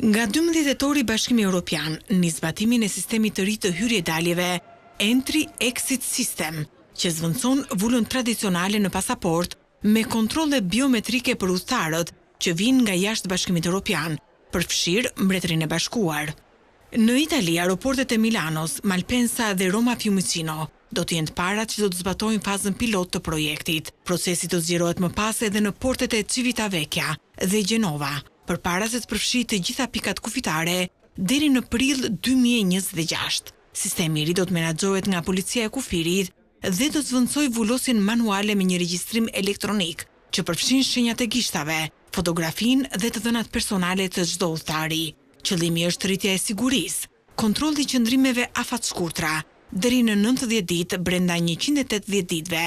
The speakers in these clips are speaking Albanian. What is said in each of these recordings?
Nga 12 tetori Bashkimi Evropian nis zbatimin e sistemit të ri të hyrje-daljeve Entry-Exit System, që zvendëson vulën tradicionale në pasaport me kontrolle biometrike për udhëtarët që vijnë nga jashtë Bashkimit Evropian, përfshirë Mbretërinë e Bashkuar. Në Itali, aeroportet e Milanos, Malpensa dhe Roma Fiumicino do të jenë të parat që do të zbatojnë fazën pilot të projektit. Procesi do zgjerohet më pas edhe në portet e Civitavecchia dhe Gjenova, përpara se të përfshijë të gjitha pikat kufitare deri në prill 2026. Sistemi i ri do të menaxhohet nga policia e kufirit dhe do të zvendësojë vullosjen manuale me një regjistrim elektronik që përfshin shenjat e gishtave, fotografinë dhe të dhënat personale të çdo udhëtari. Qëllimi është rritja e sigurisë, kontrolli i qëndrimeve afatshkurtra deri në 90 ditë brenda 180 ditëve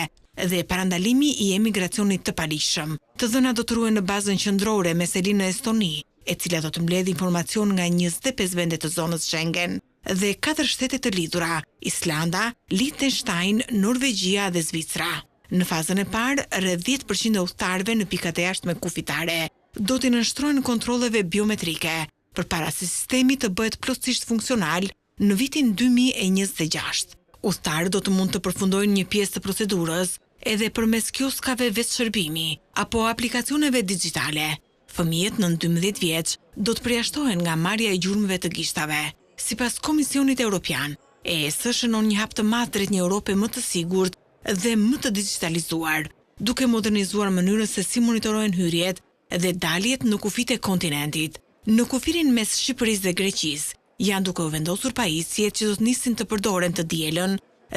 dhe parandalimi i emigracionit të paligjshëm. Të dhënat do të ruhen në bazën qendrore me selin në Estoni, e cila do të mbledhë informacion nga 25 vende të zonës Schengen dhe 4 shtete të lidhura: Islanda, Liechtenstein, Norvegjia dhe Zvicra. Në fazën e parë, rreth 10% e udhëtarëve në pikat e jashtme kufitare do të nënshtrohen kontrolleve biometrike, përpara se sistemi të bëhet plotësisht funksional në vitin 2026. Udhëtarët do të mund të përfundojnë një pjesë të procedurës edhe përmes kioskave veçshërbimi apo aplikacioneve digjitale. Fëmijët nën 12 vjeç do të përjashtohen nga marrja e gjurmëve të gishtave. Sipas Komisionit Evropian, ES shënon një hap të madh drejt një Europe më të sigurt dhe më të digjitalizuar, duke modernizuar mënyrën se si monitorohen hyrjet dhe daljet në kufit e kontinentit. Në kufirin mes Shqipërisë dhe Greqisë janë duke u vendosur pajisjet që do të nisin të përdoren të dielën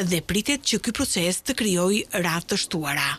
dhe pritet që ky proces të krijojë radhë të shtuara.